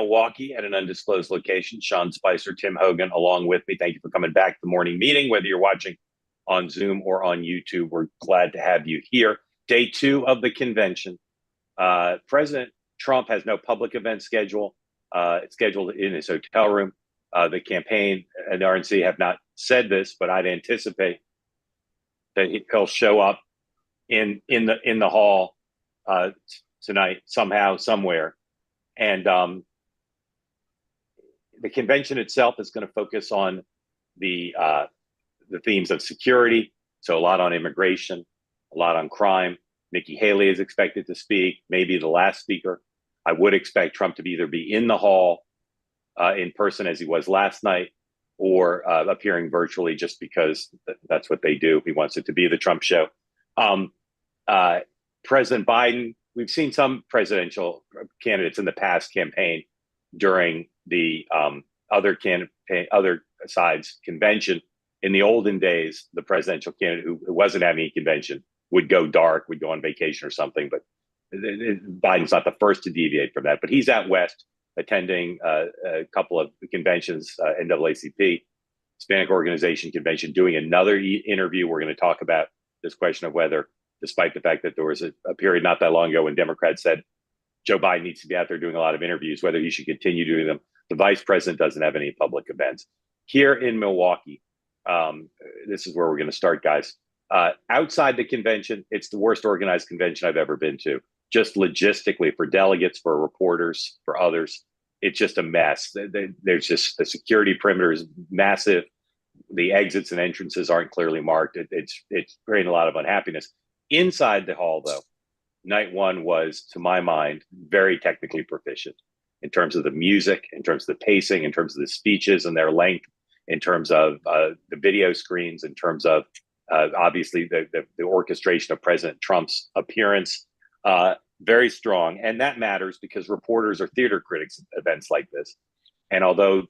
Milwaukee at an undisclosed location. Sean Spicer, Tim Hogan, along with me. Thank you for coming back to the morning meeting, whether you're watching on Zoom or on YouTube. We're glad to have you here. Day 2 of the convention. President Trump has no public event schedule. It's scheduled in his hotel room. The campaign and the RNC have not said this, but I'd anticipate that he'll show up in the hall tonight somehow, somewhere. And the convention itself is going to focus on the themes of security. So a lot on immigration, a lot on crime. Nikki Haley is expected to speak, maybe the last speaker. I would expect Trump to either be in the hall in person as he was last night, or appearing virtually just because that's what they do. He wants it to be the Trump show. President Biden, we've seen some presidential candidates in the past campaign during the other side's convention. In the olden days, the presidential candidate who wasn't having a convention would go dark, would go on vacation or something. But Biden's not the first to deviate from that. But he's out west attending a couple of conventions, NAACP, Hispanic Organization Convention, doing another interview. We're going to talk about this question of whether, despite the fact that there was a period not that long ago when Democrats said Joe Biden needs to be out there doing a lot of interviews, whether he should continue doing them. The vice president doesn't have any public events. Here in Milwaukee, this is where we're going to start, guys. Outside the convention, it's the worst organized convention I've ever been to. Just logistically, for delegates, for reporters, for others, it's just a mess. There's just, the security perimeter is massive. The exits and entrances aren't clearly marked. It's creating a lot of unhappiness. Inside the hall, though, night one was, to my mind, very technically proficient in terms of the music, in terms of the pacing, in terms of the speeches and their length, in terms of the video screens, in terms of obviously the orchestration of President Trump's appearance. Very strong. And that matters because reporters are theater critics at events like this. And although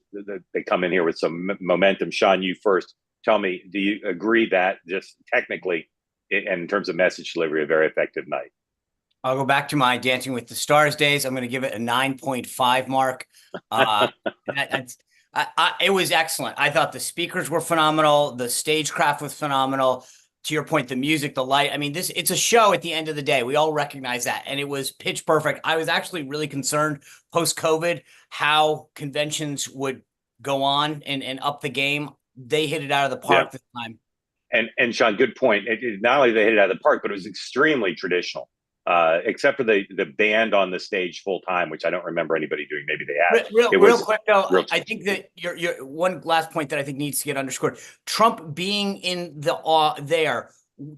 they come in here with some momentum, Sean, you first, tell me, do you agree that just technically, and in terms of message delivery, a very effective night? I'll go back to my Dancing with the Stars days. I'm going to give it a 9.5 mark. It was excellent. I thought the speakers were phenomenal. The stagecraft was phenomenal. To your point, the music, the light. I mean, it's a show at the end of the day. We all recognize that. And it was pitch perfect. I was actually really concerned post-COVID how conventions would go on and up the game. They hit it out of the park this time. And Sean, good point. Not only they hit it out of the park, but it was extremely traditional. Except for the band on the stage full time, which I don't remember anybody doing. Maybe they have. Real quick though, I think that your one last point that I think needs to get underscored. Trump being in the there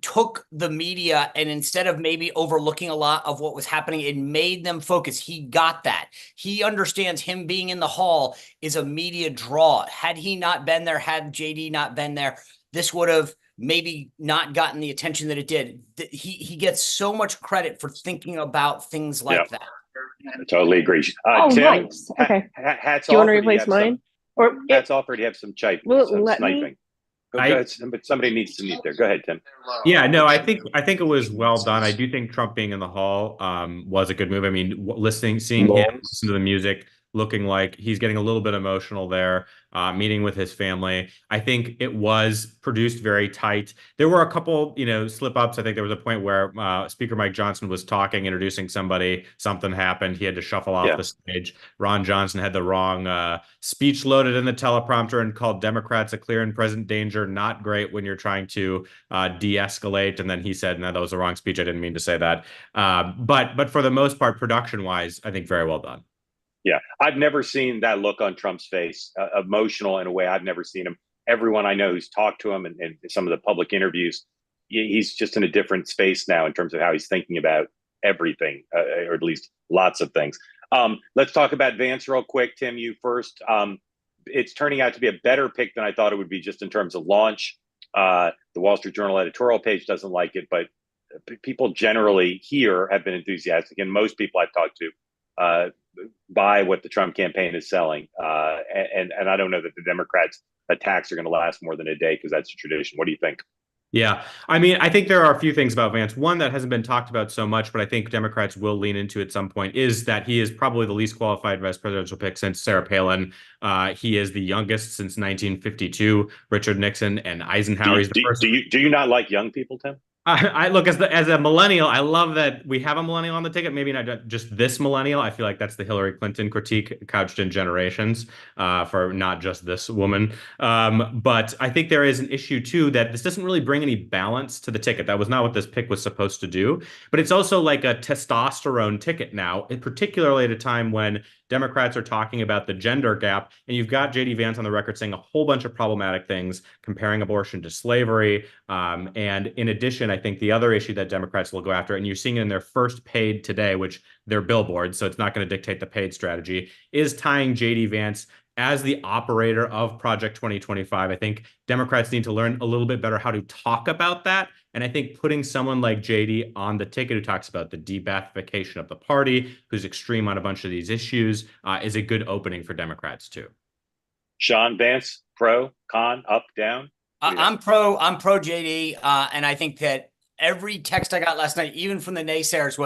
took the media, and instead of maybe overlooking a lot of what was happening, it made them focus. He got that. He understands him being in the hall is a media draw. Had he not been there, had JD not been there, this would have maybe not gotten the attention that it did. He gets so much credit for thinking about things like that. I totally agree. Oh, Tim, nice. Okay. Hats do you off. want to replace mine? Or hats off, or do you have some sniping? Me? Go ahead, but somebody needs to meet there. Go ahead, Tim. Yeah, no, I think it was well done. I do think Trump being in the hall was a good move. I mean, seeing him listen to the music, looking like he's getting a little bit emotional there, meeting with his family. I think it was produced very tight. There were a couple, slip ups. I think there was a point where Speaker Mike Johnson was talking, introducing somebody. Something happened. He had to shuffle off the stage. Ron Johnson had the wrong speech loaded in the teleprompter and called Democrats a clear and present danger. Not great when you're trying to de-escalate. And then he said, no, that was the wrong speech. I didn't mean to say that. But for the most part, production-wise, I think very well done. Yeah, I've never seen that look on Trump's face, emotional in a way I've never seen him. Everyone I know who's talked to him and some of the public interviews, he's just in a different space now in terms of how he's thinking about everything, or at least lots of things. Let's talk about Vance real quick. Tim, you first. It's turning out to be a better pick than I thought it would be just in terms of launch. The Wall Street Journal editorial page doesn't like it, but people generally here have been enthusiastic, and most people I've talked to buy what the Trump campaign is selling. And I don't know that the Democrats' attacks are going to last more than a day because that's a tradition. What do you think? Yeah. I mean, I think there are a few things about Vance. One that hasn't been talked about so much, but I think Democrats will lean into at some point, is that he is probably the least qualified vice presidential pick since Sarah Palin. He is the youngest since 1952. Richard Nixon and Eisenhower. He's the first. Do you not like young people, Tim? I look, as a millennial, I love that we have a millennial on the ticket. Maybe not just this millennial. I feel like that's the Hillary Clinton critique couched in generations, for not just this woman. But I think there is an issue too that this doesn't really bring any balance to the ticket. That was not what this pick was supposed to do. But it's also like a testosterone ticket now, particularly at a time when Democrats are talking about the gender gap, and you've got J.D. Vance on the record saying a whole bunch of problematic things, comparing abortion to slavery. And in addition, I think the other issue that Democrats will go after, and you're seeing it in their first paid today, which they're billboards, so it's not going to dictate the paid strategy, is tying J.D. Vance as the operator of Project 2025. I think Democrats need to learn a little bit better how to talk about that. And I think putting someone like JD on the ticket who talks about the de-Ba'athification of the party, who's extreme on a bunch of these issues, is a good opening for Democrats too. Sean, Vance, pro, con, up, down? I'm pro JD. And I think that every text I got last night, even from the naysayers,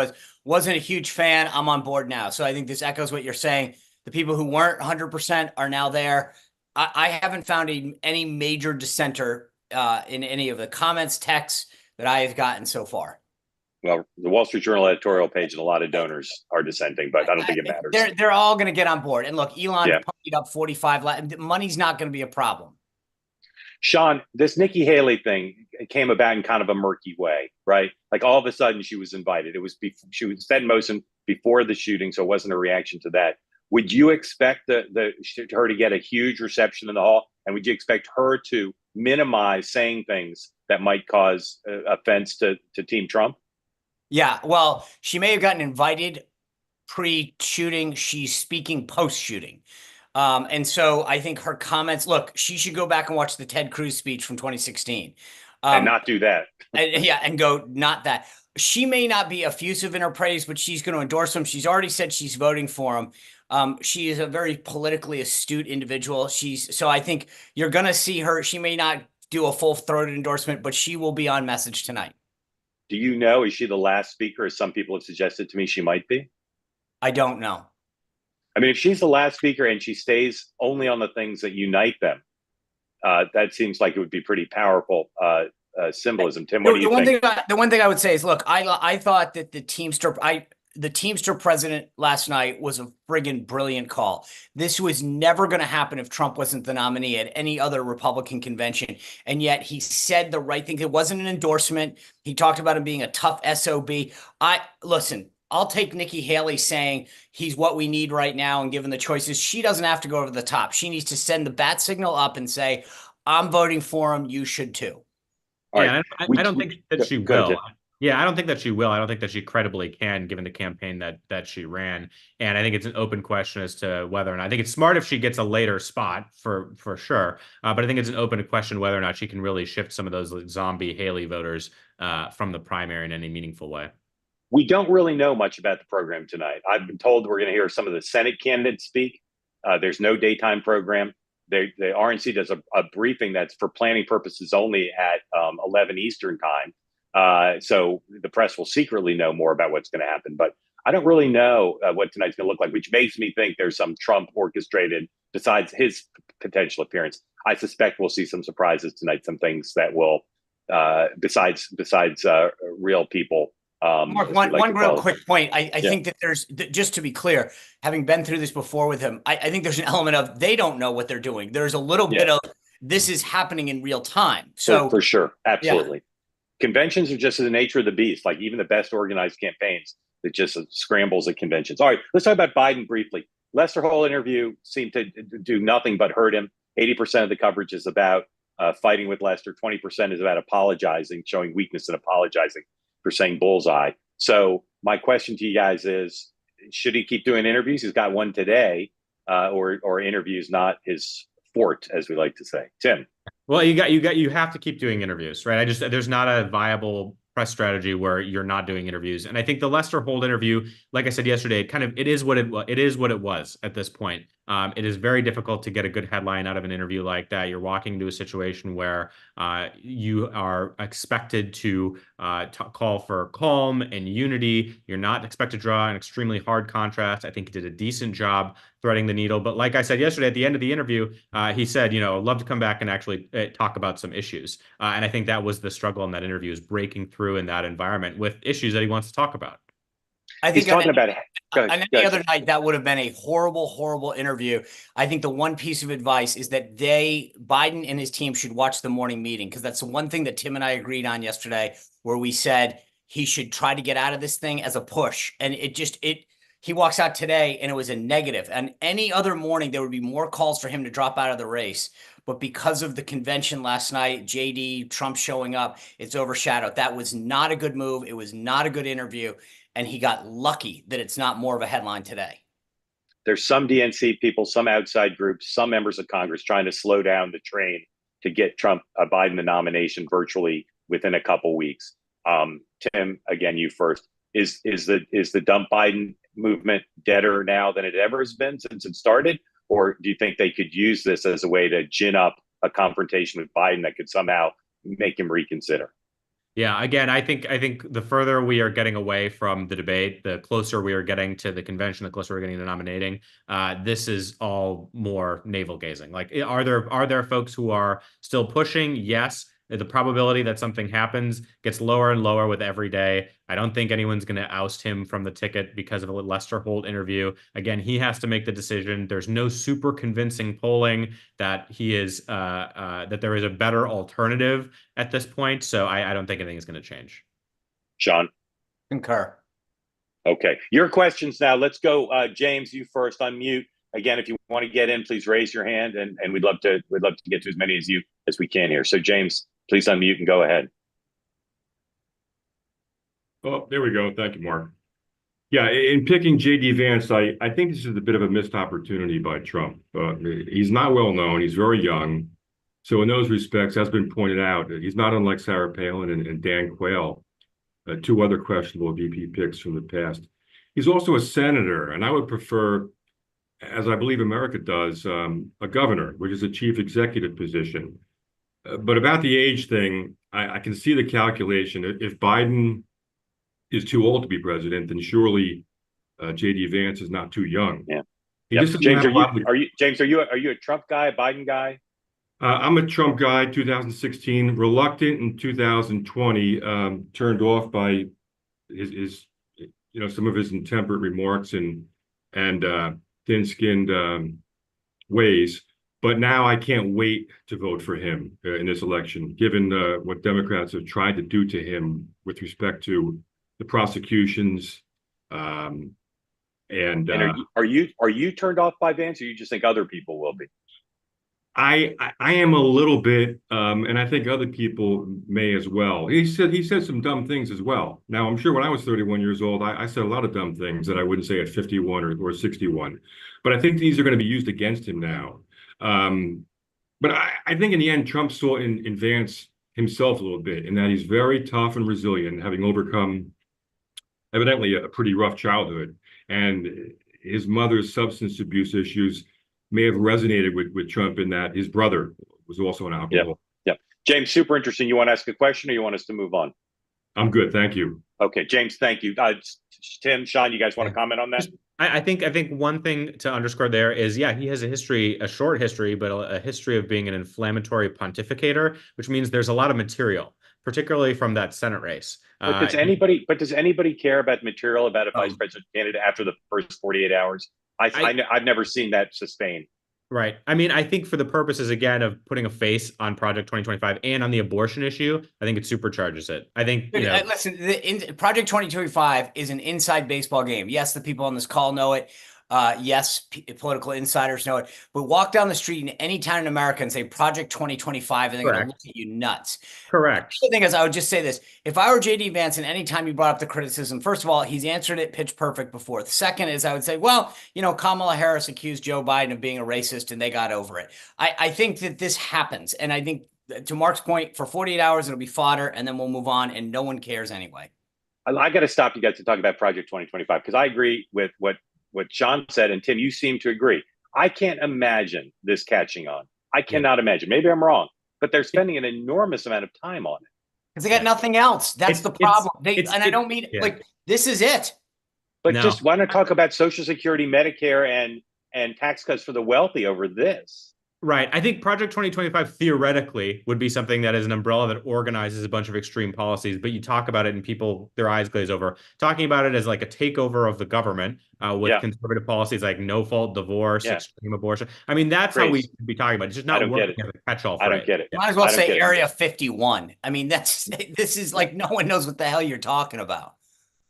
wasn't a huge fan. I'm on board now. So I think this echoes what you're saying. The people who weren't 100% are now there. I haven't found any major dissenter in any of the comments, texts that I have gotten so far. Well, the Wall Street Journal editorial page and a lot of donors are dissenting, but I don't think it matters. They're all going to get on board. And look, Elon ponied up 45. Money's not going to be a problem. Sean, this Nikki Haley thing came about in kind of a murky way, right? Like all of a sudden she was invited. She was set in motion before the shooting, so it wasn't a reaction to that. Would you expect her to get a huge reception in the hall? And would you expect her to minimize saying things that might cause offense to Team Trump? Yeah, well, she may have gotten invited pre-shooting. She's speaking post-shooting. And so I think her comments, look, she should go back and watch the Ted Cruz speech from 2016. And not do that. and go, not that. She may not be effusive in her praise, but she's going to endorse him. She's already said she's voting for him. She is a very politically astute individual. So I think you're going to see her. She may not do a full-throated endorsement, but she will be on message tonight. Do you know, is she the last speaker, as some people have suggested to me she might be? I don't know. I mean, if she's the last speaker and she stays only on the things that unite them, that seems like it would be pretty powerful symbolism. Tim, what do you think? The one thing I would say is, look, I thought that the Teamster president last night was a friggin' brilliant call. This was never going to happen if Trump wasn't the nominee at any other Republican convention. And yet he said the right thing. It wasn't an endorsement. He talked about him being a tough SOB. Listen, I'll take Nikki Haley saying he's what we need right now and given the choices. She doesn't have to go over the top. She needs to send the bat signal up and say, I'm voting for him. You should too. Yeah, I don't think that she will. Yeah, I don't think that she will. I don't think that she credibly can, given the campaign that she ran. And I think it's an open question as to whether or not. I think it's smart if she gets a later spot for sure. But I think it's an open question whether or not she can really shift some of those zombie Haley voters from the primary in any meaningful way. We don't really know much about the program tonight. I've been told we're going to hear some of the Senate candidates speak. There's no daytime program. The RNC does a briefing that's for planning purposes only at 11 Eastern time. So the press will secretly know more about what's going to happen. But I don't really know what tonight's going to look like, which makes me think there's some Trump orchestrated, besides his potential appearance. I suspect we'll see some surprises tonight, some things that will, besides real people. Mark, one real quick point. I think that there's, just to be clear, having been through this before with him, I think there's an element of they don't know what they're doing. There's a little bit of this is happening in real time. So for sure. Absolutely. Yeah. Conventions are just the nature of the beast. Like even the best organized campaigns, it just scrambles at conventions. All right, let's talk about Biden briefly. Lester Holt interview seemed to do nothing but hurt him. 80% of the coverage is about fighting with Lester. 20% is about apologizing, showing weakness and apologizing for saying bullseye. So my question to you guys is, should he keep doing interviews? He's got one today, or interviews not his fort, as we like to say. Tim. Well, you have to keep doing interviews, right? There's not a viable press strategy where you're not doing interviews. And I think the Lester Holt interview, like I said yesterday, it is what it was at this point. It is very difficult to get a good headline out of an interview like that. You're walking into a situation where you are expected to call for calm and unity. You're not expected to draw an extremely hard contrast. I think he did a decent job threading the needle. But like I said yesterday, at the end of the interview, he said, I'd love to come back and actually talk about some issues. And I think that was the struggle in that interview, is breaking through in that environment with issues that he wants to talk about. I think he's talking about it. On any other night, that would have been a horrible, horrible interview. I think the one piece of advice is that Biden and his team should watch the morning meeting, because that's the one thing that Tim and I agreed on yesterday, where we said he should try to get out of this thing as a push. And he walks out today and it was a negative. And any other morning, there would be more calls for him to drop out of the race. But because of the convention last night, JD, Trump showing up, it's overshadowed. That was not a good move. It was not a good interview. And he got lucky that it's not more of a headline today. There's some DNC people, some outside groups, some members of Congress trying to slow down the train to get Biden the nomination virtually within a couple weeks. Tim, again, you first. Is the dump Biden movement deader now than it ever has been since it started? Or do you think they could use this as a way to gin up a confrontation with Biden that could somehow make him reconsider? Yeah, again, I think the further we are getting away from the debate, the closer we are getting to the convention, the closer we're getting to nominating. This is all more navel gazing. Like, are there folks who are still pushing? Yes. The probability that something happens gets lower and lower with every day. I don't think anyone's going to oust him from the ticket because of a Lester Holt interview. Again, he has to make the decision. There's no super convincing polling that that there is a better alternative at this point. So I don't think anything is going to change. Sean? Concur. Okay. Your questions now. Let's go. James, you first. Unmute. Again, if you want to get in, please raise your hand, and we'd love to get to as many as we can here. So, James, please unmute and go ahead. Oh, there we go. Thank you, Mark. Yeah, in picking J.D. Vance, I think this is a bit of a missed opportunity by Trump. He's not well known. He's very young. So in those respects, as been pointed out, he's not unlike Sarah Palin and Dan Quayle, two other questionable VP picks from the past. He's also a senator, and I would prefer, as I believe America does, a governor, which is a chief executive position. But about the age thing, I can see the calculation. If Biden is too old to be president, then surely J.D. Vance is not too young. Yeah. James, are you a Trump guy, a Biden guy? I'm a Trump guy. 2016, reluctant in 2020, turned off by his some of his intemperate remarks and thin-skinned ways. But now I can't wait to vote for him in this election, given what Democrats have tried to do to him with respect to the prosecutions. Are you turned off by Vance, or you just think other people will be? I am a little bit, and I think other people may as well. He said some dumb things as well. Now, I'm sure when I was 31 years old, I said a lot of dumb things that I wouldn't say at 51 or 61. But I think these are going to be used against him now. But I think in the end, Trump saw in Vance himself a little bit, in that he's very tough and resilient, having overcome evidently a pretty rough childhood. And his mother's substance abuse issues may have resonated with Trump, in that his brother was also an alcoholic. Yeah. James, super interesting. You want to ask a question, or you want us to move on? I'm good. Thank you. Okay, James, thank you. Tim, Sean, you guys want to comment on that? I think one thing to underscore there is, yeah, he has a short history, but a history of being an inflammatory pontificator, which means there's a lot of material, particularly from that Senate race. But does anybody care about material about a vice president candidate after the first 48 hours? I've never seen that sustained. Right. I mean, I think for the purposes, again, of putting a face on Project 2025 and on the abortion issue, I think it supercharges it. I think, listen, Project 2025 is an inside baseball game. Yes, the people on this call know it. Yes, political insiders know it. But walk down the street in any town in America and say Project 2025, and they're going to look at you nuts. Correct. The thing is, I would just say this. If I were J.D. Vance, and any time you brought up the criticism, first of all, he's answered it pitch perfect before. The second is, I would say, well, Kamala Harris accused Joe Biden of being a racist, and they got over it. I think that this happens. And I think, to Mark's point, for 48 hours, it'll be fodder, and then we'll move on, and no one cares anyway. I got to stop you guys to talk about Project 2025, because I agree with what Sean said, and Tim, you seem to agree. I can't imagine this catching on. I cannot imagine. Maybe I'm wrong, but they're spending an enormous amount of time on it. Because they got nothing else. That's the problem. And I don't mean like this is it. But just why not talk about Social Security, Medicare, and tax cuts for the wealthy over this? Right. I think Project 2025 theoretically would be something that is an umbrella that organizes a bunch of extreme policies, but you talk about it and people, their eyes glaze over. Talking about it as like a takeover of the government with conservative policies like no-fault divorce, extreme abortion. I mean, that's how we should be talking about it. It's just not working as a catch-all phrase. I don't get it. Might as well say Area 51. I mean, this is like no one knows what the hell you're talking about.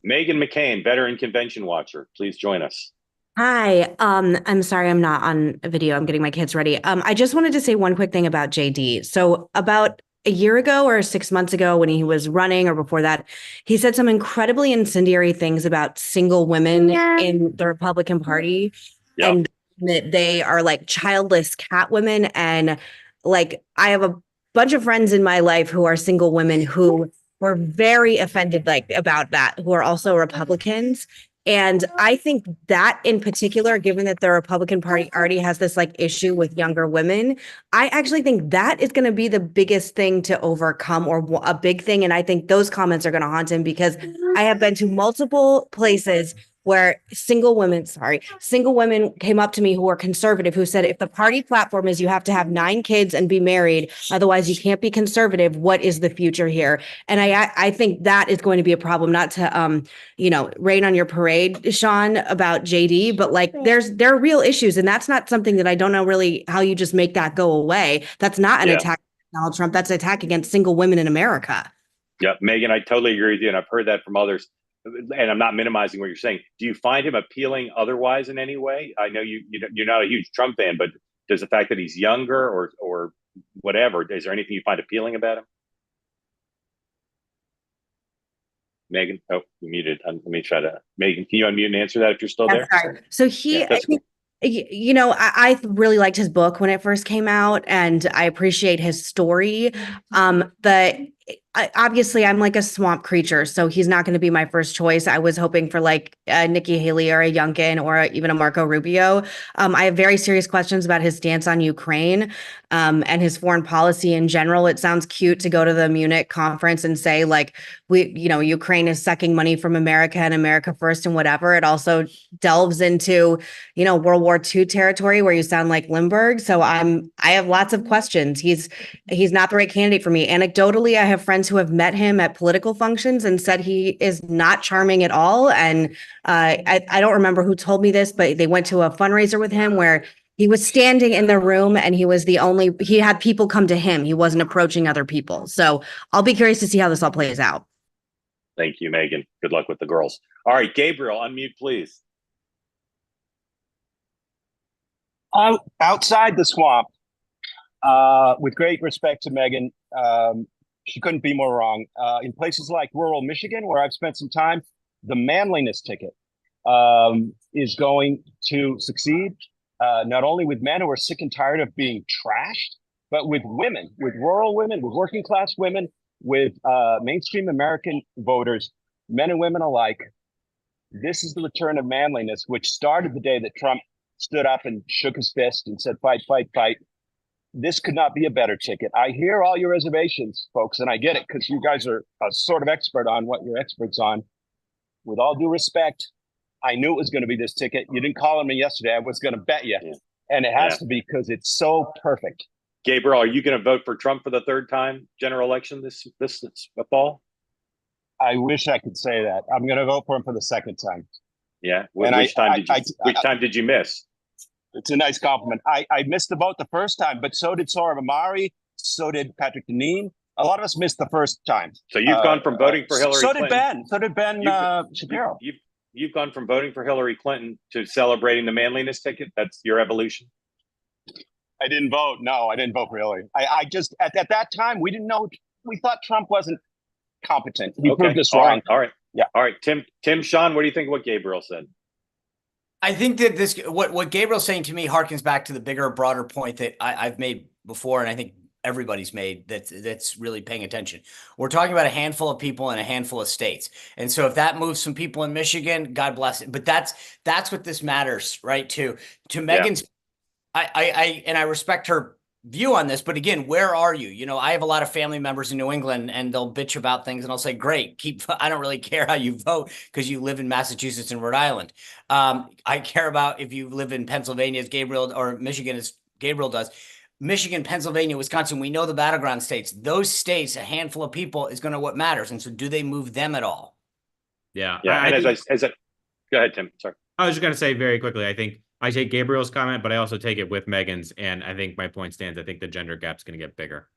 Megan McCain, veteran convention watcher, please join us. Hi, I'm sorry I'm not on a video. I'm getting my kids ready. I just wanted to say one quick thing about JD. So about a year ago or 6 months ago when he was running or before that, he said some incredibly incendiary things about single women in the Republican Party and that they are like childless cat women. And like, I have a bunch of friends in my life who are single women who were very offended about that, who are also Republicans. And I think that in particular, given that the Republican Party already has this like issue with younger women, I actually think that is going to be the biggest thing to overcome, or a big thing. And I think those comments are going to haunt him, because I have been to multiple places where single women came up to me who are conservative, who said, if the party platform is you have to have 9 kids and be married, otherwise you can't be conservative, what is the future here? And I think that is going to be a problem, not to, rain on your parade, Sean, about JD, but like there are real issues. And that's not something that I don't know really how you just make that go away. That's not an attack on Donald Trump. That's an attack against single women in America. Yeah, Megan, I totally agree with you. And I've heard that from others. And I'm not minimizing what you're saying. Do you find him appealing otherwise in any way? I know you're not a huge Trump fan, but does the fact that he's younger or whatever, is there anything you find appealing about him? Megan, oh, you muted. Let me try to. Megan, can you unmute and answer that if you're still there? Sorry. So I really liked his book when it first came out, and I appreciate his story. Obviously I'm like a swamp creature, so he's not going to be my first choice. I was hoping for like Nikki Haley or a Youngkin or even a Marco Rubio. I have very serious questions about his stance on Ukraine and his foreign policy in general. It sounds cute to go to the Munich conference and say like, Ukraine is sucking money from America and America first and whatever. It also delves into, World War II territory where you sound like Lindbergh. So I have lots of questions. He's not the right candidate for me. Anecdotally, I have friends who have met him at political functions and said he is not charming at all. And I don't remember who told me this, but they went to a fundraiser with him where he was standing in the room and he had people come to him. He wasn't approaching other people. So I'll be curious to see how this all plays out. Thank you, Megan. Good luck with the girls. All right, Gabriel, unmute, please. Outside the swamp, with great respect to Megan, she couldn't be more wrong. In places like rural Michigan, where I've spent some time, the manliness ticket is going to succeed, not only with men who are sick and tired of being trashed, but with women, with rural women, with working class women, with mainstream American voters, men and women alike. This is the return of manliness, which started the day that Trump stood up and shook his fist and said, fight, fight, fight. This could not be a better ticket. I hear all your reservations, folks, and I get it because you guys are a sort of expert on what you're experts on. With all due respect, I knew it was going to be this ticket. You didn't call on me yesterday. I was going to bet you. Yeah. And it has to be because it's so perfect. Gabriel, are you going to vote for Trump for the third time general election this fall? I wish I could say that. I'm going to vote for him for the second time. Yeah. Which time did you miss? It's a nice compliment. I missed the vote the first time, but so did Sohrab Ahmari. So did Patrick Deneen. A lot of us missed the first time. So you've gone from voting for Hillary Clinton. Clinton. So did Ben Shapiro. You've gone from voting for Hillary Clinton to celebrating the manliness ticket. That's your evolution. I didn't vote. No, I didn't vote for Hillary. I just, at that time, we didn't know. We thought Trump wasn't competent. He proved us wrong. All right. Yeah. All right. Tim, Sean, what do you think of what Gabriel said? I think that what Gabriel's saying to me harkens back to the bigger, broader point that I've made before, and I think everybody's made that's really paying attention. We're talking about a handful of people in a handful of states. And so if that moves some people in Michigan, God bless it. But that's what this matters, right? To Megan's I respect her view on this, but again, where are you? You know, I have a lot of family members in New England and they'll bitch about things and I'll say, great, I don't really care how you vote because you live in Massachusetts and Rhode Island. I care about if you live in Pennsylvania as Gabriel or Michigan as Gabriel does. Michigan, Pennsylvania, Wisconsin, we know the battleground states. Those states, a handful of people is going to what matters. And so do they move them at all? Yeah. Yeah. And go ahead, Tim. Sorry. I was just going to say very quickly, I think I take Gabriel's comment, but I also take it with Megan's. And I think my point stands. I think the gender gap's going to get bigger.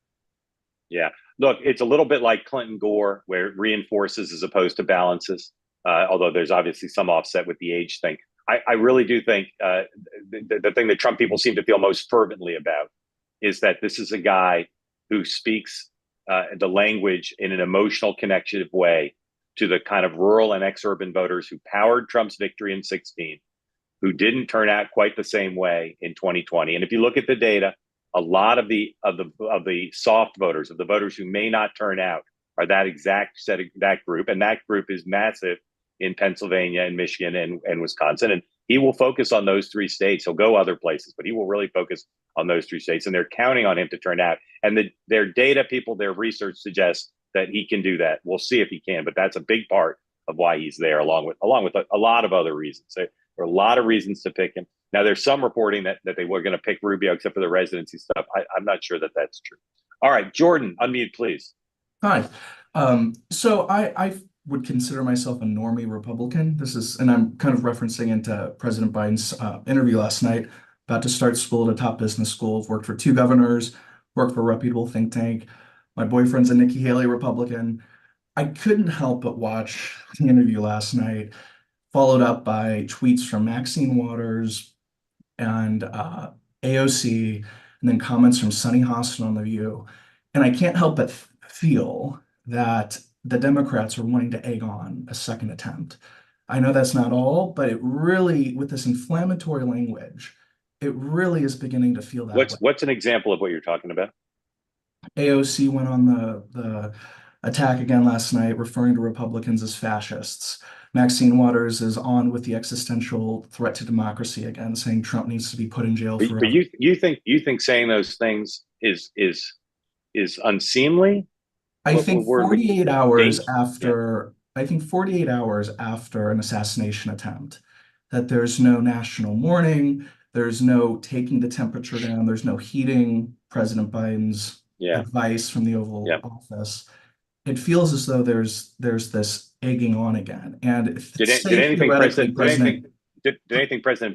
Yeah. Look, it's a little bit like Clinton Gore, where it reinforces as opposed to balances, although there's obviously some offset with the age thing. I really do think the thing that Trump people seem to feel most fervently about is that this is a guy who speaks the language in an emotional, connective way to the kind of rural and ex-urban voters who powered Trump's victory in 2016, who didn't turn out quite the same way in 2020. And if you look at the data, a lot of the soft voters, of the voters who may not turn out, are that exact set of that group, and that group is massive in Pennsylvania and Michigan and Wisconsin. And he will focus on those three states. He'll go other places, but he will really focus on those three states. And they're counting on him to turn out. And their data people, their research suggests that he can do that. We'll see if he can, but that's a big part of why he's there, along with a lot of other reasons. So there are a lot of reasons to pick him. Now, there's some reporting that they were going to pick Rubio, except for the residency stuff. I'm not sure that that's true. All right, Jordan, unmute, please. Hi. So I would consider myself a normie Republican. And I'm kind of referencing into President Biden's interview last night. About to start school at a top business school. I've worked for 2 governors, worked for a reputable think tank. My boyfriend's a Nikki Haley Republican. I couldn't help but watch the interview last night, followed up by tweets from Maxine Waters and AOC, and then comments from Sunny Hostin on The View. And I can't help but feel that the Democrats are wanting to egg on a second attempt. I know that's not all, but it really, with this inflammatory language, it really is beginning to feel that way. What's an example of what you're talking about? AOC went on the attack again last night, referring to Republicans as fascists. Maxine Waters is on with the existential threat to democracy again, saying Trump needs to be put in jail forever. But you think saying those things is unseemly? I think 48 hours after, I think 48 hours after an assassination attempt, that there's no national mourning, there's no taking the temperature down, there's no heeding President Biden's advice from the Oval Office. It feels as though there's this egging on again. And did anything President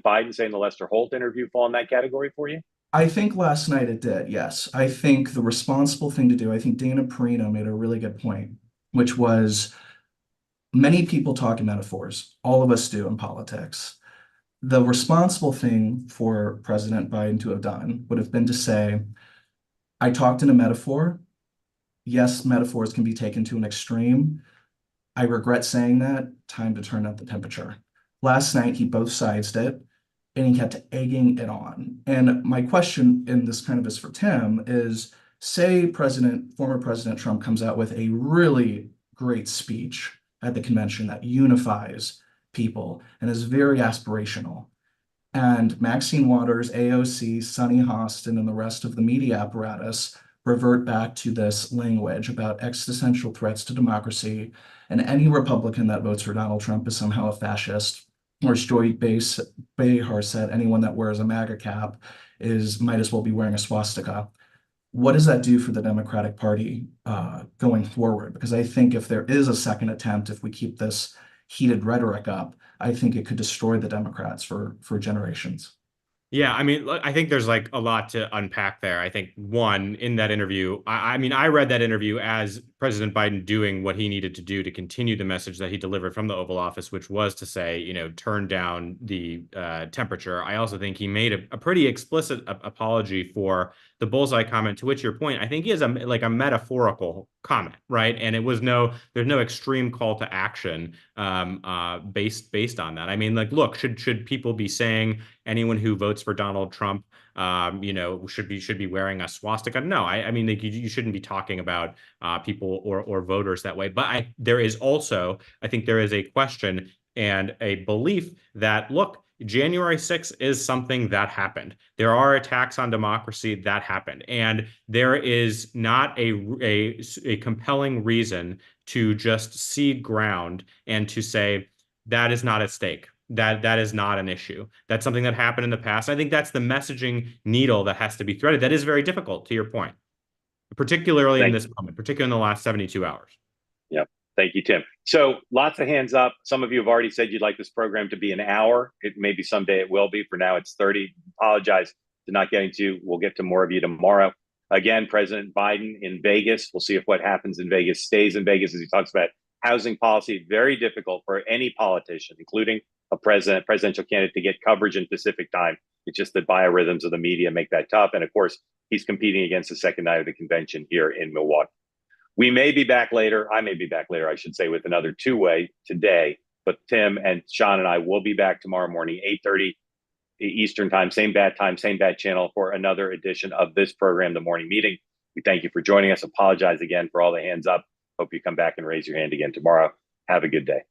Biden say in the Lester Holt interview fall in that category for you? I think last night it did, yes. I think the responsible thing to do, I think Dana Perino made a really good point, which was many people talk in metaphors. All of us do in politics. The responsible thing for President Biden to have done would have been to say, I talked in a metaphor. Yes, metaphors can be taken to an extreme. I regret saying that. Time to turn up the temperature. Last night, he both sidesed it, and he kept egging it on. And my question in this kind of is for Tim is, say former President Trump comes out with a really great speech at the convention that unifies people and is very aspirational. And Maxine Waters, AOC, Sunny Hostin, and the rest of the media apparatus revert back to this language about existential threats to democracy, and any Republican that votes for Donald Trump is somehow a fascist. Or as Joy Behar said, anyone that wears a MAGA cap might as well be wearing a swastika. What does that do for the Democratic Party going forward? Because I think if there is a second attempt, if we keep this heated rhetoric up, I think it could destroy the Democrats for generations. Yeah, I mean, I think there's like a lot to unpack there. I think one, in that interview, I mean, I read that interview as President Biden doing what he needed to do to continue the message that he delivered from the Oval Office, which was to say, turn down the temperature. I also think he made a pretty explicit apology for the bullseye comment, to which your point, I think is a metaphorical comment, right? And there's no extreme call to action based on that. I mean, like, look, should people be saying anyone who votes for Donald Trump, should be wearing a swastika? No, I mean, like, you shouldn't be talking about people or voters that way. But there is also, I think there is a question and a belief that, look, January 6th is something that happened. There are attacks on democracy that happened. And there is not a compelling reason to just cede ground and to say that is not at stake. That is not an issue. That's something that happened in the past. I think that's the messaging needle that has to be threaded. That is very difficult, to your point, particularly in this moment, particularly in the last 72 hours. Yep. Thank you, Tim. So lots of hands up. Some of you have already said you'd like this program to be an hour. It maybe someday it will be. For now, it's 30. Apologize to not getting to. We'll get to more of you tomorrow. Again, President Biden in Vegas. We'll see if what happens in Vegas stays in Vegas as he talks about housing policy. Very difficult for any politician, including a presidential candidate, to get coverage in Pacific time. It's just the biorhythms of the media make that tough. And of course, he's competing against the second night of the convention here in Milwaukee. We may be back later. I may be back later, I should say, with another two-way today. But Tim and Sean and I will be back tomorrow morning, 8:30 Eastern time, same bad channel, for another edition of this program, The Morning Meeting. We thank you for joining us. Apologize again for all the hands up. Hope you come back and raise your hand again tomorrow. Have a good day.